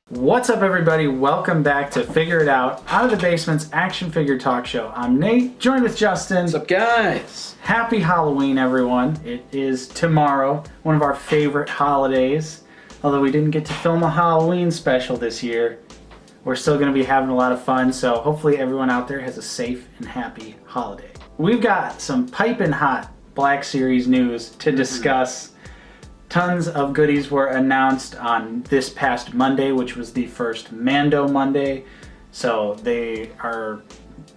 What's up, everybody? Welcome back to Figure It Out of the Basement's action figure talk show. I'm Nate, joined with Justin. What's up, guys? Happy Halloween, everyone. It is tomorrow, one of our favorite holidays. Although we didn't get to film a Halloween special this year, we're still going to be having a lot of fun, so hopefully everyone out there has a safe and happy holiday. We've got some piping hot Black Series news to discuss. Tons of goodies were announced on this past Monday, which was the first Mando Monday. So they are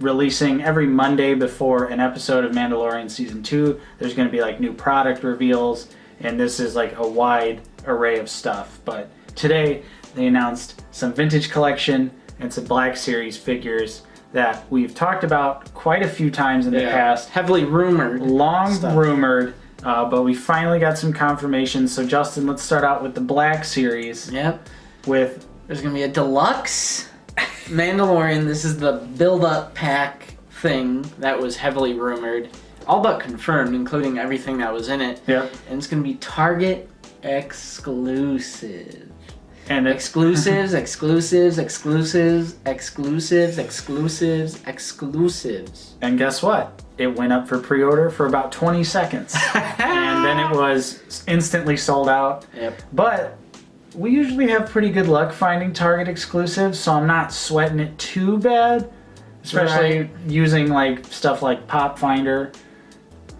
releasing every Monday before an episode of Mandalorian Season 2. There's going to be like new product reveals, and this is like a wide array of stuff. But today they announced some vintage collection and some Black Series figures that we've talked about quite a few times in the past. Heavily rumored. Long rumored. But we finally got some confirmation. So Justin, let's start out with the Black Series. Yep. With There's going to be a Deluxe Mandalorian. This is the build-up pack thing that was heavily rumored. All but confirmed, including everything that was in it. Yep. And it's going to be Target exclusive. And exclusives. And guess what? It went up for pre-order for about 20 seconds. And then it was instantly sold out. Yep. But we usually have pretty good luck finding Target exclusives, so I'm not sweating it too bad. Especially using like stuff like Pop Finder.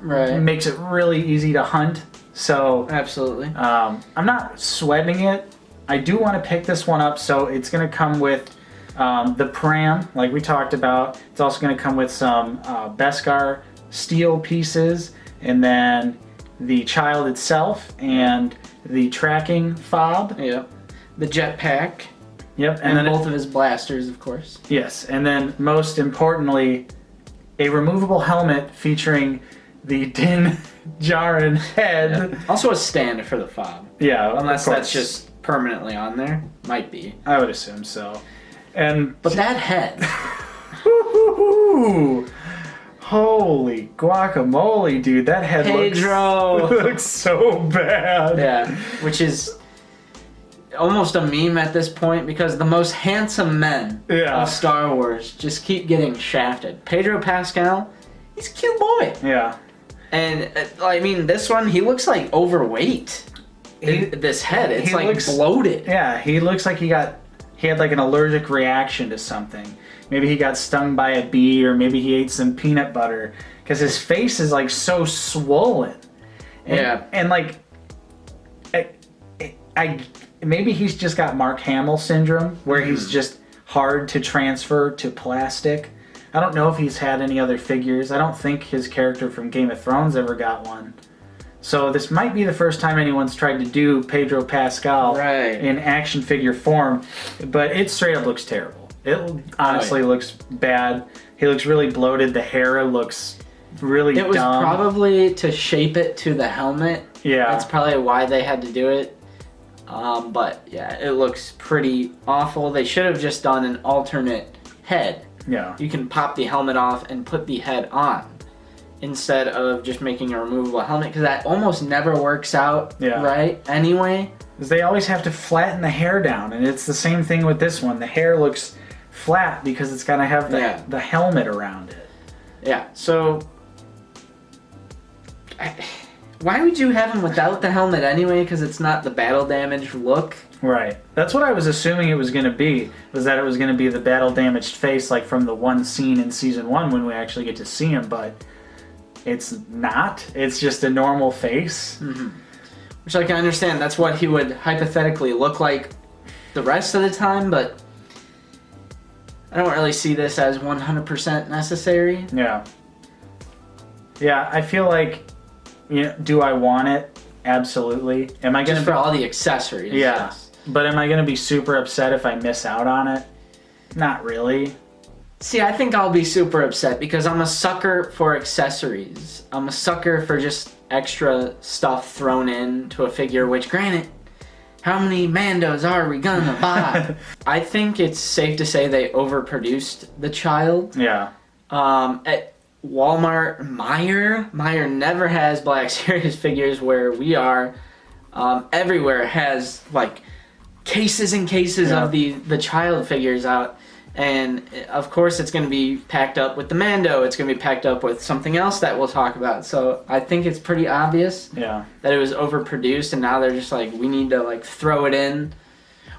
Right. It makes it really easy to hunt. So absolutely. I'm not sweating it. I do want to pick this one up, so it's going to come with the pram, like we talked about. It's also going to come with some Beskar steel pieces, and then the child itself, and the tracking fob. Yep. The jetpack. Yep. And then both of his blasters, of course. Yes, and then most importantly, a removable helmet featuring the Din Djarin head. Yep. Also a stand for the fob. Yeah, unless that's just permanently on there. Might be. I would assume so. But that head. Holy guacamole, dude. That head looks so bad. Yeah, which is almost a meme at this point because the most handsome men of Star Wars just keep getting shafted. Pedro Pascal, he's a cute boy. Yeah. And, I mean, this one, he looks like overweight. This head, it's like bloated. Yeah, he looks like he had like an allergic reaction to something. Maybe he got stung by a bee, or maybe he ate some peanut butter, because his face is like so swollen. And like, maybe he's just got Mark Hamill syndrome, where he's just hard to transfer to plastic. I don't know if he's had any other figures. I don't think his character from Game of Thrones ever got one. So this might be the first time anyone's tried to do Pedro Pascal in action figure form, but it straight up looks terrible. It honestly looks bad. He looks really bloated. The hair looks really dumb. It was probably to shape it to the helmet. Yeah. That's probably why they had to do it. But yeah, it looks pretty awful. They should have just done an alternate head. Yeah. You can pop the helmet off and put the head on, instead of just making a removable helmet, because that almost never works out right anyway. Because they always have to flatten the hair down, and it's the same thing with this one. The hair looks flat because it's got to have the helmet around it. Yeah, so why would you have him without the helmet anyway? Because it's not the battle damaged look. Right. That's what I was assuming it was going to be, was that it was going to be the battle damaged face like from the one scene in Season 1 when we actually get to see him, but it's not. It's just a normal face. Mm-hmm. Which I can understand. That's what he would hypothetically look like the rest of the time, but I don't really see this as 100% necessary. Yeah. Yeah, I feel like, do I want it? Absolutely. Am I going to for all the accessories? Yeah. Yes. But am I going to be super upset if I miss out on it? Not really. See, I think I'll be super upset because I'm a sucker for accessories. I'm a sucker for just extra stuff thrown in to a figure, which granted, how many Mandos are we gonna buy? I think it's safe to say they overproduced the child. Yeah. At Walmart, Meijer never has Black Series figures where we are. Everywhere has like cases and cases of the child figures out. And of course it's going to be packed up with the Mando. It's going to be packed up with something else that we'll talk about. So I think it's pretty obvious that it was overproduced, and now they're just like, we need to like throw it in,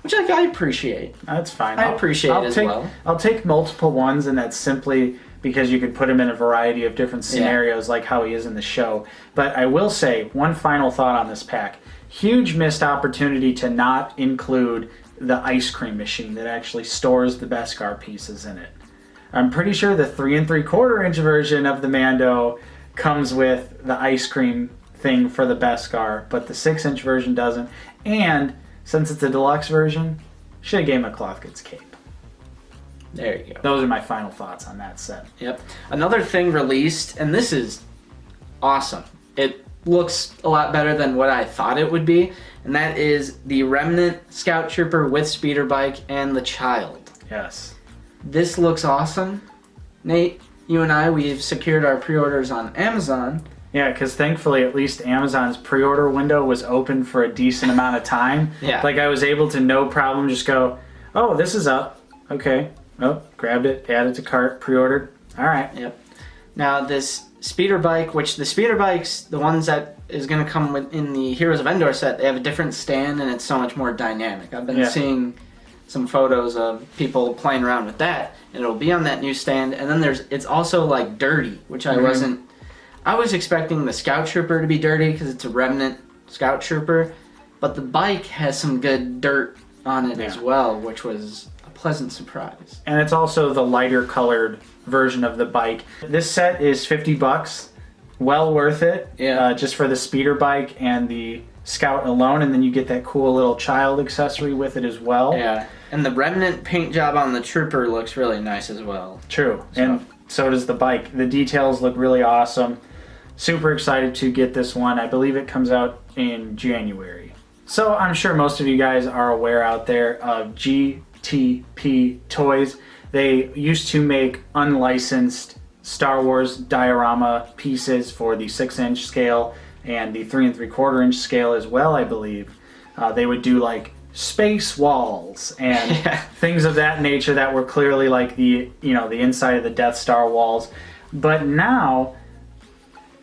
which like I appreciate. That's fine. I appreciate it as well. I'll take multiple ones, and that's simply because you could put him in a variety of different scenarios, like how he is in the show. But I will say one final thought on this pack: huge missed opportunity to not include the ice cream machine that actually stores the Beskar pieces in it. I'm pretty sure the 3 3/4 inch version of the Mando comes with the ice cream thing for the Beskar, but the 6-inch version doesn't. And since it's a deluxe version, should have gave him a cloth goods cape. There you go. Those are my final thoughts on that set. Yep. Another thing released, and this is awesome. It looks a lot better than what I thought it would be, and that is the Remnant Scout Trooper with speeder bike and the child. Yes. This looks awesome. Nate, you and I, we've secured our pre-orders on Amazon. Yeah, because thankfully at least Amazon's pre-order window was open for a decent amount of time. Yeah. Like I was able to no problem just go, oh, this is up. Okay. Oh, grabbed it, added to cart, pre-ordered. All right. Yep. Now this speeder bike, which the speeder bikes, the ones that is going to come in the Heroes of Endor set, they have a different stand and it's so much more dynamic. I've been seeing some photos of people playing around with that, and it'll be on that new stand. And then it's also like dirty, which I wasn't. I was expecting the Scout Trooper to be dirty because it's a Remnant Scout Trooper, but the bike has some good dirt on it as well, which was a pleasant surprise. And it's also the lighter colored version of the bike. This set is $50. Well worth it. Yeah. Just for the speeder bike and the Scout alone, and then you get that cool little child accessory with it as well. Yeah. And the Remnant paint job on the Trooper looks really nice as well. True. And so does the bike. The details look really awesome. Super excited to get this one. I believe it comes out in January. So I'm sure most of you guys are aware out there of GTP Toys. They used to make unlicensed Star Wars diorama pieces for the 6-inch scale and the 3 3/4 inch scale as well, I believe. They would do like space walls and things of that nature that were clearly like the inside of the Death Star walls. But now,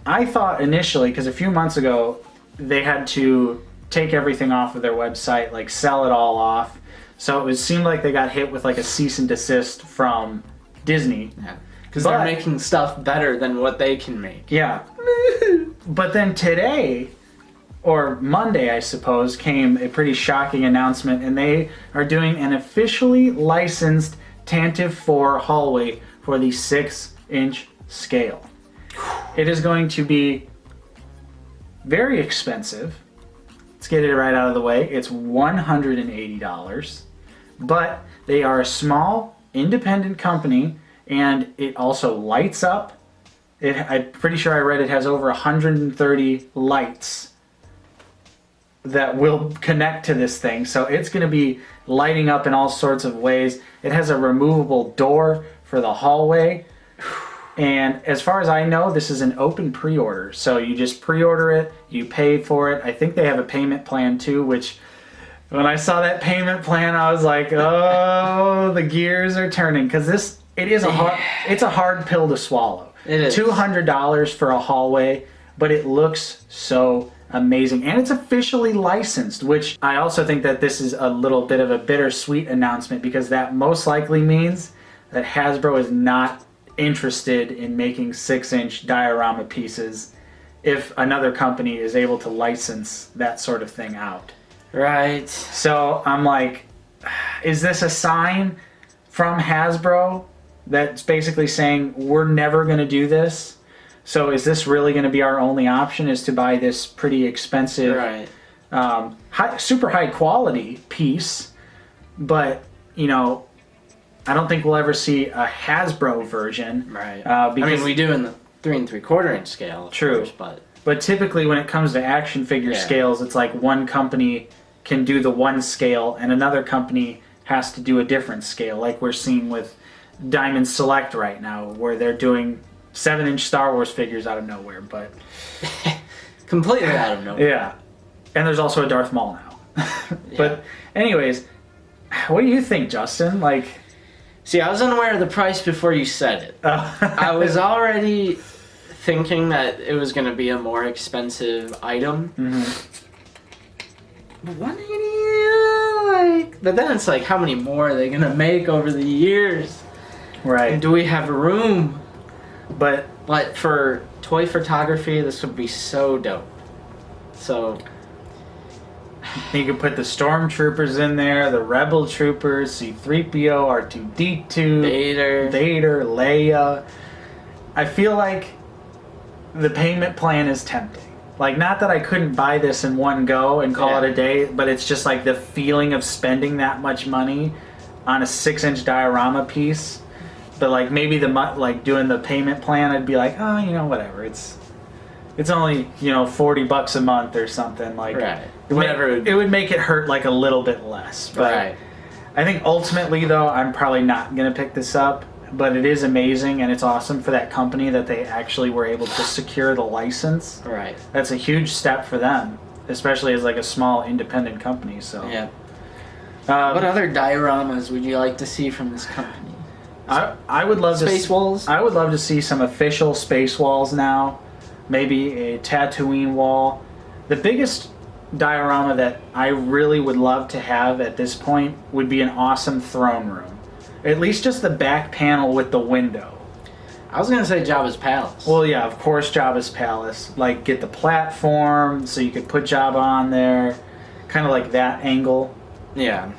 I thought initially, because a few months ago they had to take everything off of their website, like sell it all off. So it seemed like they got hit with like a cease and desist from Disney. Yeah. Because they're making stuff better than what they can make. Yeah. But then today, or Monday I suppose, came a pretty shocking announcement, and they are doing an officially licensed Tantive IV hallway for the 6-inch scale. It is going to be very expensive. Let's get it right out of the way. It's $180, but they are a small, independent company, and it also lights up. I'm pretty sure I read it has over 130 lights that will connect to this thing. So it's going to be lighting up in all sorts of ways. It has a removable door for the hallway. And as far as I know, this is an open pre-order. So you just pre-order it, you pay for it. I think they have a payment plan too, which when I saw that payment plan, I was like, oh, the gears are turning. Because it's a hard pill to swallow. It is. $200 for a hallway, but it looks so amazing. And it's officially licensed, which I also think that this is a little bit of a bittersweet announcement, because that most likely means that Hasbro is not interested in making 6-inch diorama pieces if another company is able to license that sort of thing out. Right. So I'm like, is this a sign from Hasbro that's basically saying we're never going to do this? So is this really going to be our only option, is to buy this pretty expensive, super high quality piece, but I don't think we'll ever see a Hasbro version. Right. Because we do in the 3 3/4 inch scale. True. Course, but typically when it comes to action figure scales, it's like one company can do the one scale and another company has to do a different scale, like we're seeing with Diamond Select right now, where they're doing 7-inch Star Wars figures out of nowhere, but completely out of nowhere. Yeah. And there's also a Darth Maul now. But anyways, what do you think, Justin? Like, see, I was unaware of the price before you said it. I was already thinking that it was going to be a more expensive item. But 180, like, but then it's like, how many more are they going to make over the years? Right. And do we have room? But for toy photography, this would be so dope. So you could put the stormtroopers in there, the rebel troopers, C-3PO, R2-D2, Vader, Leia. I feel like the payment plan is tempting. Like, not that I couldn't buy this in one go and call it a day, but it's just like the feeling of spending that much money on a 6-inch diorama piece. But like maybe doing the payment plan, I'd be like, oh, you know, whatever. It's only, you know, $40 a month or something. Like, it would make it hurt like a little bit less. But I think ultimately though, I'm probably not gonna pick this up. But it is amazing, and it's awesome for that company that they actually were able to secure the license. Right. That's a huge step for them, especially as like a small independent company. So yeah. What other dioramas would you like to see from this company? I would love Space walls. I would love to see some official space walls now. Maybe a Tatooine wall. The biggest diorama that I really would love to have at this point would be an awesome throne room. At least just the back panel with the window. I was going to say Jabba's palace. Well, yeah, of course, Jabba's palace. Like, get the platform so you could put Jabba on there. Kind of like that angle. Yeah.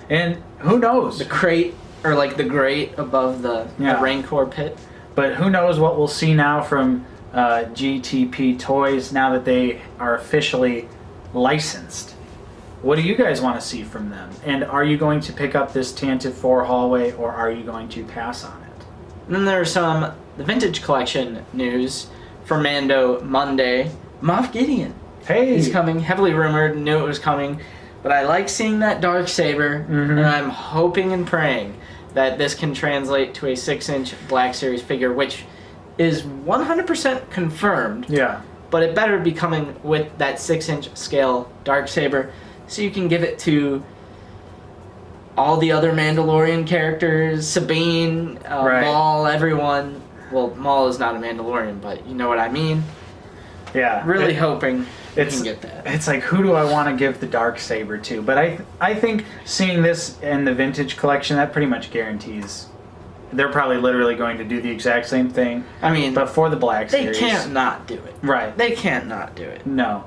And who knows? The crate, or like the grate above the Rancor pit. But who knows what we'll see now from GTP Toys now that they are officially licensed. What do you guys want to see from them? And are you going to pick up this Tantive IV hallway, or are you going to pass on it? And then there's the vintage collection news for Mando Monday. Moff Gideon. Hey! He's coming. Heavily rumored. Knew it was coming. But I like seeing that darksaber, and I'm hoping and praying that this can translate to a 6-inch Black Series figure, which is 100% confirmed. Yeah. But it better be coming with that 6-inch scale darksaber, so you can give it to all the other Mandalorian characters, Sabine, Maul, everyone. Well, Maul is not a Mandalorian, but you know what I mean. Yeah. Really hoping we can get that. It's like, who do I want to give the darksaber to? But I think seeing this in the vintage collection, that pretty much guarantees they're probably literally going to do the exact same thing. I mean, but for the Black Series. They can't not do it. Right. They can't not do it. No.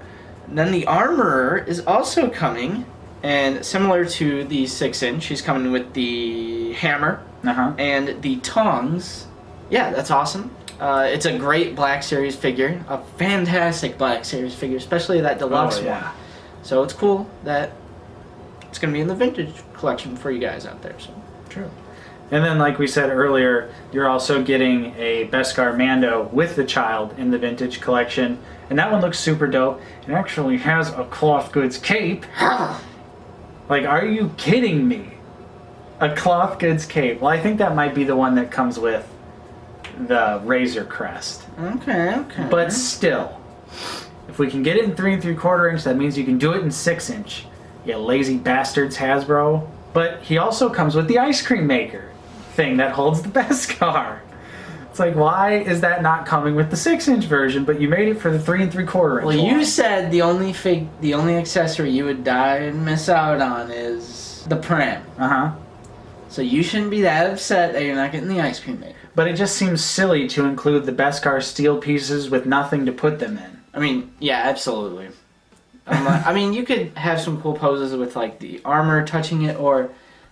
Then the Armorer is also coming, and similar to the 6-inch, he's coming with the hammer and the tongs. Yeah, that's awesome. It's a great Black Series figure, a fantastic Black Series figure, especially that deluxe one. So it's cool that it's going to be in the vintage collection for you guys out there. So true. And then, like we said earlier, you're also getting a Beskar Mando with the child in the vintage collection. And that one looks super dope. It actually has a cloth goods cape. Like, are you kidding me? A cloth goods cape. Well, I think that might be the one that comes with the Razor Crest. Okay. But still, if we can get it in 3 3/4 inch, that means you can do it in 6-inch. You lazy bastards, Hasbro. But he also comes with the ice cream maker thing that holds the Beskar. It's like, why is that not coming with the 6-inch version, but you made it for the 3 3/4 inch? Well, you said the only accessory you would die and miss out on is the pram. So you shouldn't be that upset that you're not getting the ice cream maker. But it just seems silly to include the Beskar steel pieces with nothing to put them in. I mean, yeah, absolutely. I mean, you could have some cool poses with like the armor touching it, or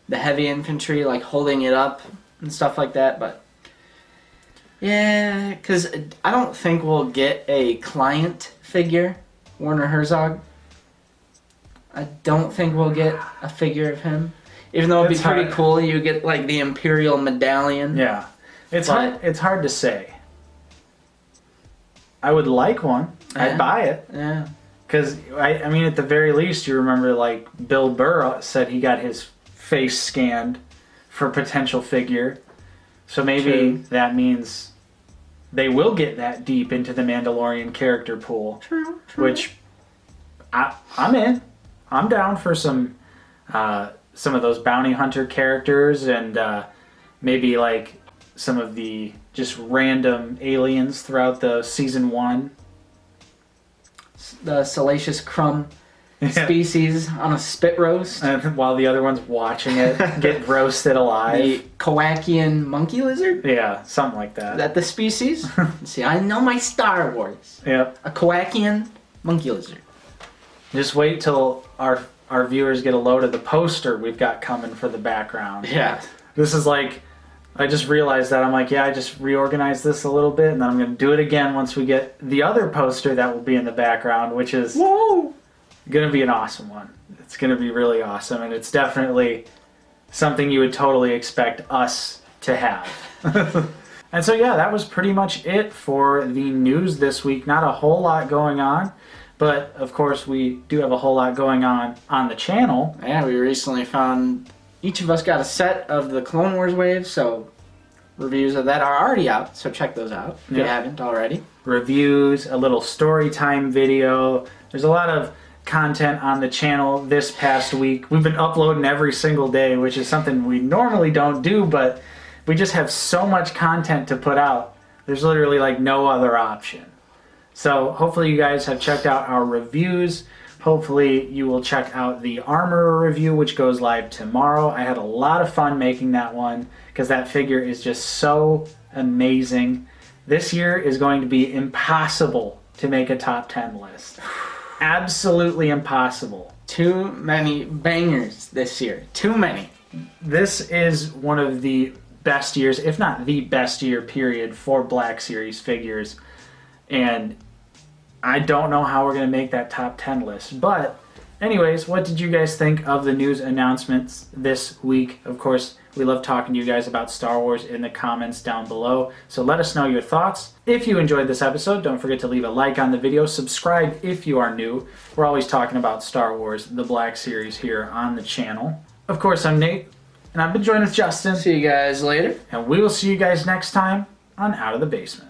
the heavy infantry like holding it up and stuff like that, but yeah, because I don't think we'll get a client figure, Werner Herzog. I don't think we'll get a figure of him, even though it'd be pretty cool. You get like the Imperial medallion. Yeah, it's hard to say. I would like one. I'd buy it. Yeah. Because, I mean, at the very least, you remember, like, Bill Burr said he got his face scanned for a potential figure. So maybe that means they will get that deep into the Mandalorian character pool. True. Which, I'm in. I'm down for some of those bounty hunter characters and maybe like some of the just random aliens throughout the season 1. The salacious crumb species on a spit roast. And while the other one's watching it get roasted alive. The Kowakian monkey lizard? Yeah, something like that. Is that the species? See, I know my Star Wars. Yep. A Kowakian monkey lizard. Just wait till our viewers get a load of the poster we've got coming for the background. Yeah. This is like, I just realized that. I'm like, yeah, I just reorganized this a little bit, and then I'm going to do it again once we get the other poster that will be in the background, which is going to be an awesome one. It's going to be really awesome, and it's definitely something you would totally expect us to have. And so, yeah, that was pretty much it for the news this week. Not a whole lot going on, but, of course, we do have a whole lot going on the channel. Yeah, we recently found... Each of us got a set of the Clone Wars waves, so reviews of that are already out, so check those out if you haven't already. Reviews, a little story time video. There's a lot of content on the channel this past week. We've been uploading every single day, which is something we normally don't do, but we just have so much content to put out. There's literally like no other option. So hopefully you guys have checked out our reviews. Hopefully you will check out the Armorer review, which goes live tomorrow. I had a lot of fun making that one because that figure is just so amazing. This year is going to be impossible to make a top 10 list. Absolutely impossible. Too many bangers this year. Too many. This is one of the best years, if not the best year, period, for Black Series figures. And I don't know how we're going to make that top 10 list. But anyways, what did you guys think of the news announcements this week? Of course, we love talking to you guys about Star Wars in the comments down below. So let us know your thoughts. If you enjoyed this episode, don't forget to leave a like on the video. Subscribe if you are new. We're always talking about Star Wars, the Black Series here on the channel. Of course, I'm Nate, and I've been joined with Justin. See you guys later. And we will see you guys next time on Out of the Basement.